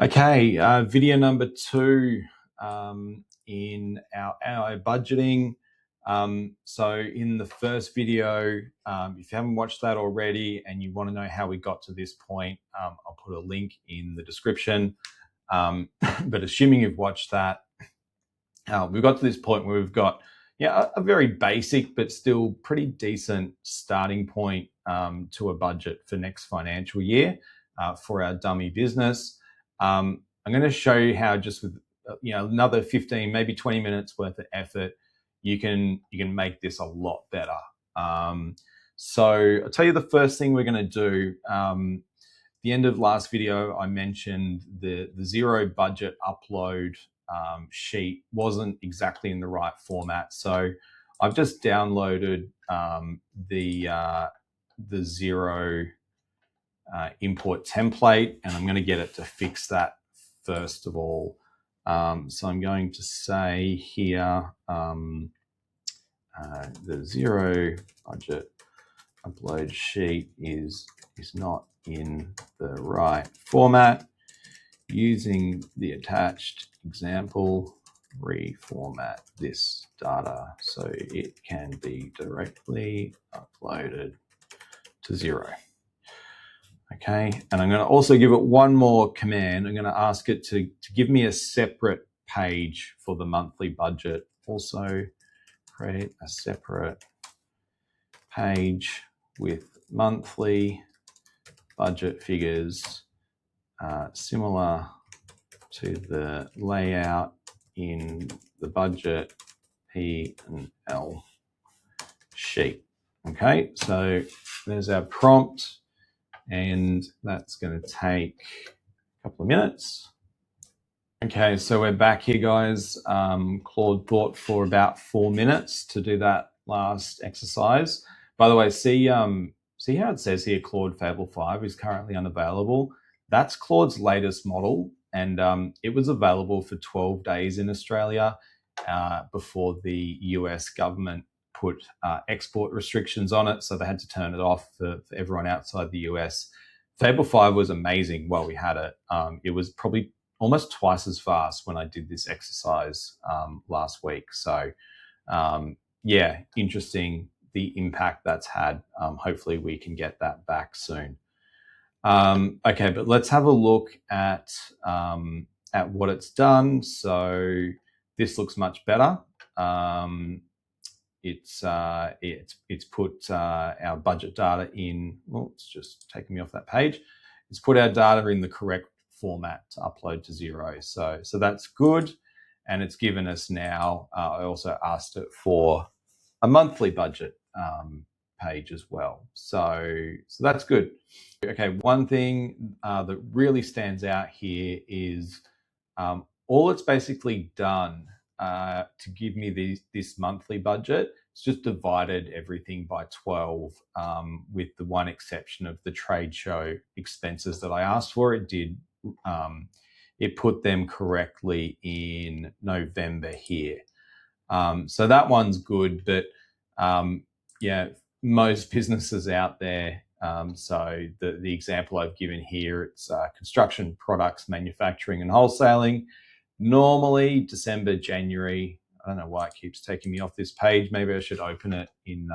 Okay, video number 2 in our AI budgeting. So in the first video, if you haven't watched that already and you want to know how we got to this point, I'll put a link in the description. But assuming you've watched that, we've got to this point where we've got a very basic but still pretty decent starting point to a budget for next financial year for our dummy business. I'm going to show you how just with another 15, maybe 20 minutes worth of effort, you can make this a lot better. So I'll tell you the first thing we're going to do. The end of last video, I mentioned the Xero Budget Upload sheet wasn't exactly in the right format. So I've just downloaded the Xero import template, and I'm going to get it to fix that first of all. So I'm going to say here, the Xero Budget Upload sheet is not in the right format. Using the attached example, reformat this data so it can be directly uploaded to Xero. Okay, and I'm going to also give it one more command. I'm going to ask it to give me a separate page for the monthly budget. Also create a separate page with monthly budget figures similar to the layout in the budget P&L sheet. Okay, so there's our prompt, and that's going to take a couple of minutes. Okay, so we're back here, guys. Claude thought for about 4 minutes to do that last exercise. By the way, see how it says here Claude Fable 5 is currently unavailable? That's Claude's latest model, and it was available for 12 days in Australia before the US government put export restrictions on it, so they had to turn it off for everyone outside the US. Fable 5 was amazing while we had it. It was probably almost twice as fast when I did this exercise last week. So yeah, interesting the impact that's had. Hopefully we can get that back soon. Okay, but let's have a look at what it's done. So this looks much better. It's put our budget data in. Oh, it's just taking me off that page. It's put our data in the correct format to upload to Xero. So that's good, and it's given us now. I also asked it for a monthly budget page as well. So that's good. Okay, one thing that really stands out here is all it's basically done to give me this monthly budget. It's just divided everything by 12 with the one exception of the trade show expenses that I asked for. It did. It put them correctly in November here. So that one's good, but yeah, most businesses out there, so the example I've given here, it's construction products, manufacturing and wholesaling. Normally December, January, I don't know why it keeps taking me off this page. Maybe I should open it in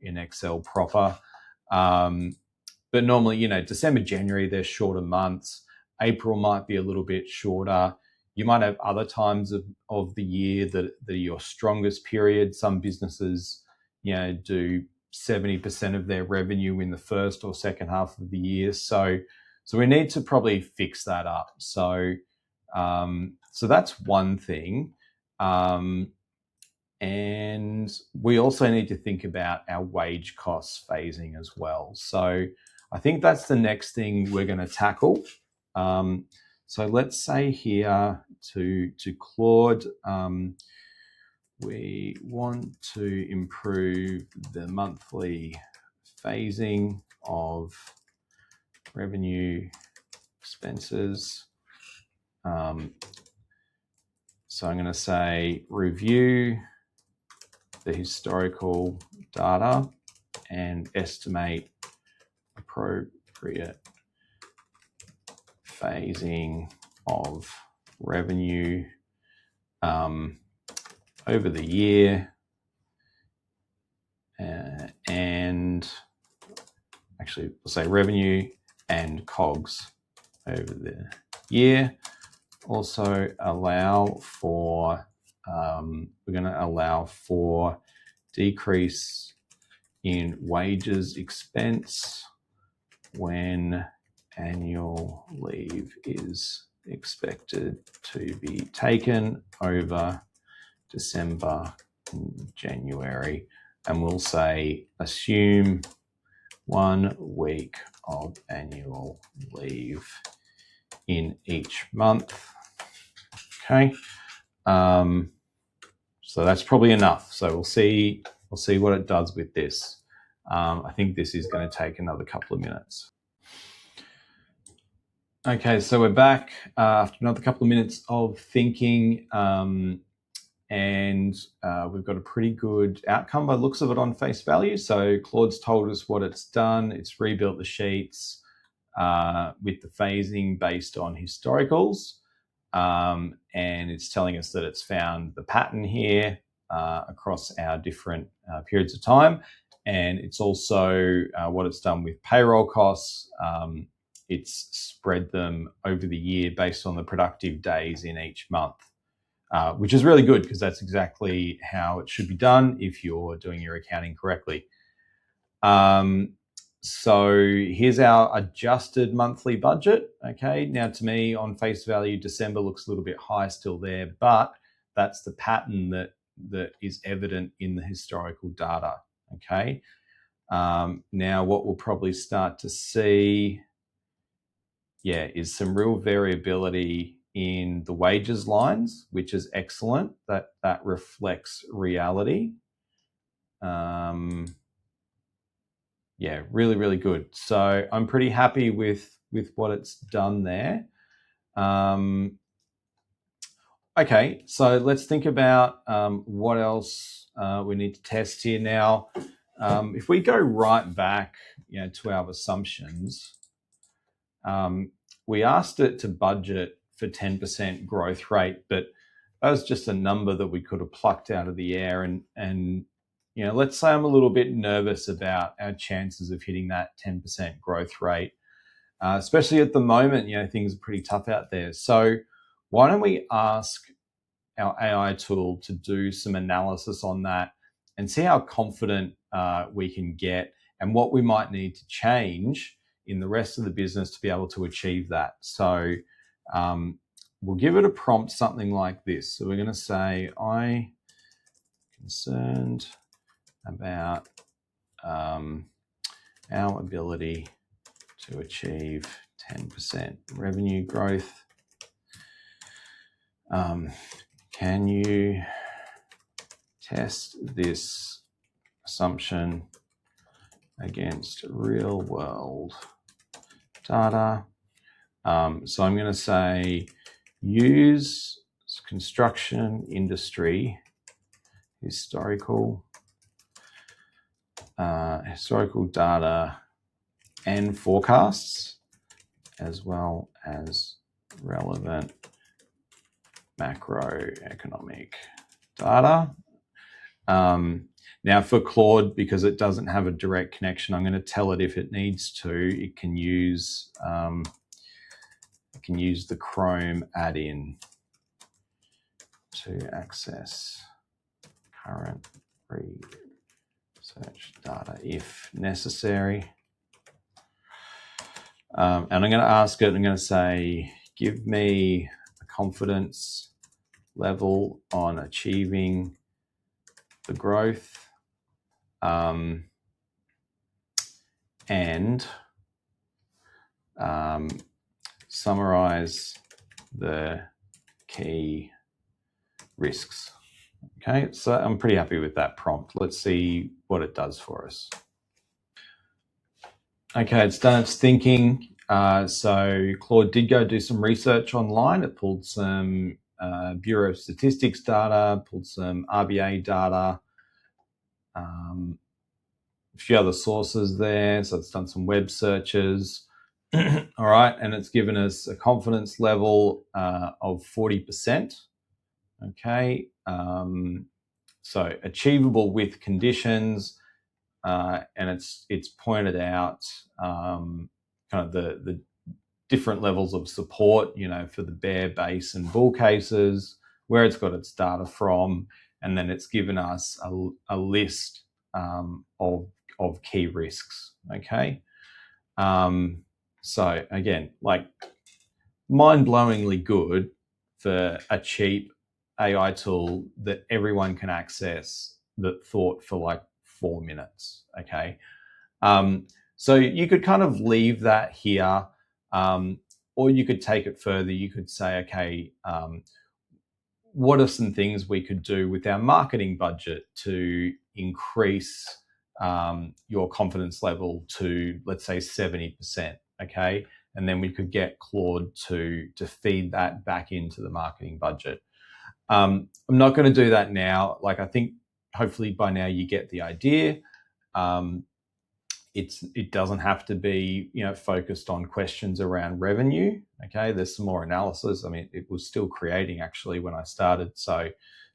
Excel proper. But normally, December, January, they're shorter months. April might be a little bit shorter. You might have other times of the year that are your strongest period. Some businesses, do 70% of their revenue in the first or second half of the year. So we need to probably fix that up. So that's one thing. And we also need to think about our wage costs phasing as well. So I think that's the next thing we're going to tackle. So let's say here to Claude, we want to improve the monthly phasing of revenue expenses. So I'm going to say review the historical data and estimate appropriate phasing of revenue over the year, and actually we'll say revenue and COGS over the year. Also allow for, we're going to allow for decrease in wages expense when annual leave is expected to be taken over December and January. And we'll say assume 1 week of annual leave in each month. Okay. So that's probably enough. So we'll see what it does with this. I think this is going to take another couple of minutes. Okay, so we're back after another couple of minutes of thinking, and we've got a pretty good outcome by the looks of it on face value. So Claude's told us what it's done. It's rebuilt the sheets with the phasing based on historicals, and it's telling us that it's found the pattern here across our different periods of time. And it's also what it's done with payroll costs. It's spread them over the year based on the productive days in each month, which is really good because that's exactly how it should be done if you're doing your accounting correctly. So here's our adjusted monthly budget. Okay, now to me on face value, December looks a little bit high still there, but that's the pattern that is evident in the historical data. Okay, now what we'll probably start to see, is some real variability in the wages lines, which is excellent. That reflects reality. Really, really good. So I'm pretty happy with what it's done there. Okay, so let's think about what else we need to test here now. If we go right back, to our assumptions, we asked it to budget for 10% growth rate, but that was just a number that we could have plucked out of the air. And let's say I'm a little bit nervous about our chances of hitting that 10% growth rate, especially at the moment. Things are pretty tough out there. So why don't we ask our AI tool to do some analysis on that and see how confident we can get and what we might need to change in the rest of the business to be able to achieve that. So we'll give it a prompt, something like this. So we're going to say, I'm concerned about our ability to achieve 10% revenue growth. Can you test this assumption against real world data? So I'm going to say use construction industry historical data and forecasts, as well as relevant macroeconomic data. Now for Claude, because it doesn't have a direct connection, I'm going to tell it if it needs to, it can use the Chrome add-in to access current research data if necessary. And I'm going to ask it, I'm going to say, give me a confidence level on achieving the growth, and summarize the key risks. Okay, so I'm pretty happy with that prompt. Let's see what it does for us. Okay, it's done its thinking. So Claude did go do some research online. It pulled some Bureau of Statistics data, pulled some RBA data, a few other sources there. So it's done some web searches. All right, and it's given us a confidence level of 40%. Okay, so achievable with conditions, and it's pointed out kind of the different levels of support, for the bear, base, and bull cases, where it's got its data from, and then it's given us a list of key risks. Okay. So again, like, mind-blowingly good for a cheap AI tool that everyone can access, that thought for like 4 minutes. Okay. So you could kind of leave that here, or you could take it further. You could say, okay, what are some things we could do with our marketing budget to increase your confidence level to, let's say, 70%, okay? And then we could get Claude to feed that back into the marketing budget. I'm not going to do that now. Like, I think hopefully by now you get the idea. It doesn't have to be, focused on questions around revenue. Okay, there's some more analysis. I mean, it was still creating actually when I started, so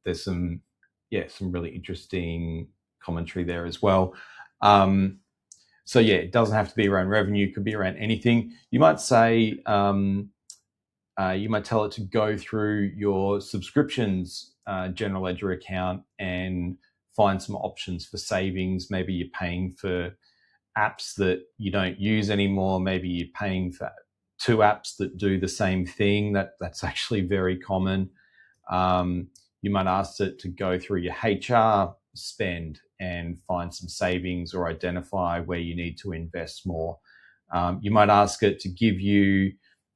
there's some really interesting commentary there as well. So yeah, it doesn't have to be around revenue. It could be around anything. You might say, you might tell it to go through your subscriptions general ledger account and find some options for savings. Maybe you're paying for apps that you don't use anymore. Maybe you're paying for 2 apps that do the same thing. That's actually very common. You might ask it to go through your HR spend and find some savings or identify where you need to invest more. You might ask it to give you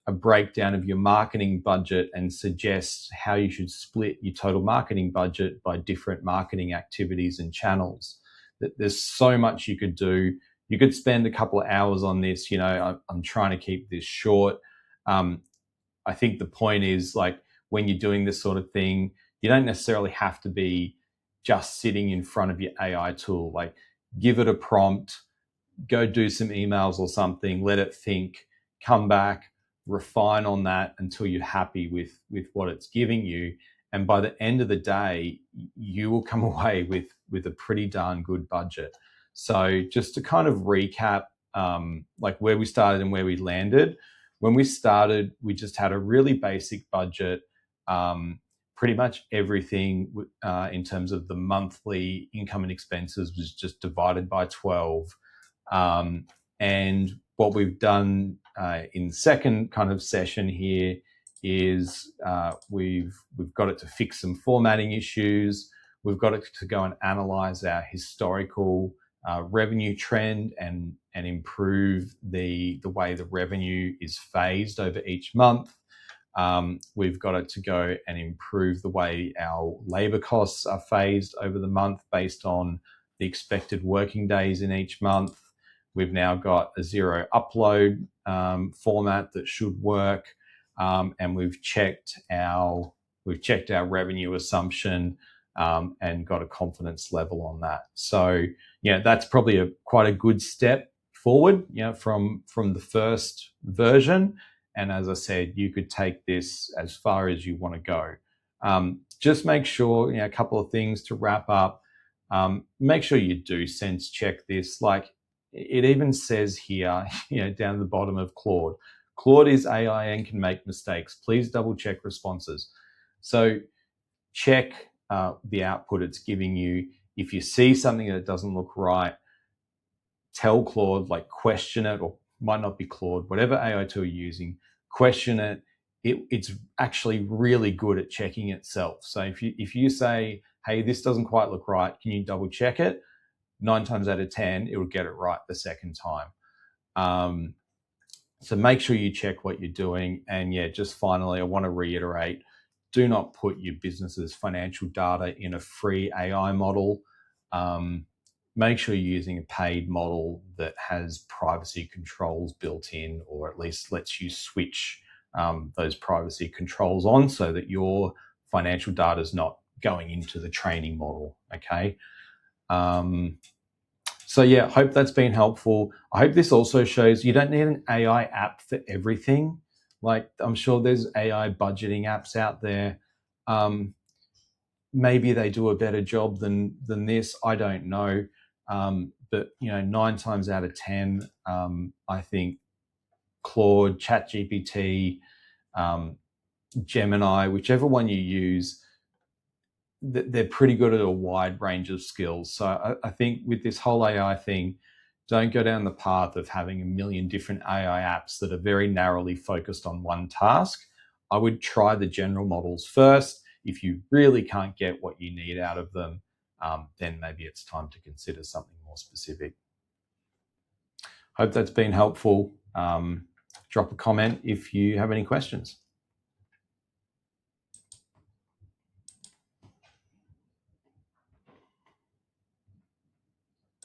a breakdown of your marketing budget and suggest how you should split your total marketing budget by different marketing activities and channels. There's so much you could do. You could spend a couple of hours on this. I'm trying to keep this short. I think the point is, like, when you're doing this sort of thing, you don't necessarily have to be just sitting in front of your AI tool. Like, give it a prompt, go do some emails or something, let it think, come back, refine on that until you're happy with what it's giving you. And by the end of the day, you will come away with a pretty darn good budget. So just to kind of recap, like where we started and where we landed. When we started, we just had a really basic budget. Pretty much everything in terms of the monthly income and expenses was just divided by 12. And what we've done in the second kind of session here is we've got it to fix some formatting issues. We've got it to go and analyze our historical revenue trend and improve the way the revenue is phased over each month. We've got it to go and improve the way our labor costs are phased over the month based on the expected working days in each month. We've now got a Xero Upload format that should work, and we've checked our revenue assumption and got a confidence level on that. So that's probably quite a good step forward, from the first version. And as I said, you could take this as far as you want to go. Just make sure, a couple of things to wrap up. Make sure you do sense check this. Like, it even says here, down the bottom of Claude, Claude is AI and can make mistakes. Please double check responses. So check the output it's giving you. If you see something that doesn't look right, tell Claude, like, question it, or might not be Claude, whatever AI tool you're using, question it. It's actually really good at checking itself. So if you say, hey, this doesn't quite look right, can you double check it? 9 times out of 10, it will get it right the second time. So make sure you check what you're doing. And just finally, I want to reiterate, do not put your business's financial data in a free AI model. Make sure you're using a paid model that has privacy controls built in, or at least lets you switch those privacy controls on so that your financial data is not going into the training model. Okay. So yeah, hope that's been helpful. I hope this also shows you don't need an AI app for everything. Like I'm sure there's AI budgeting apps out there. Maybe they do a better job than this. I don't know. But 9 times out of 10, I think Claude, ChatGPT, Gemini, whichever one you use, they're pretty good at a wide range of skills. So I think with this whole AI thing, don't go down the path of having a million different AI apps that are very narrowly focused on one task. I would try the general models first. If you really can't get what you need out of them, then maybe it's time to consider something more specific. Hope that's been helpful. Drop a comment if you have any questions.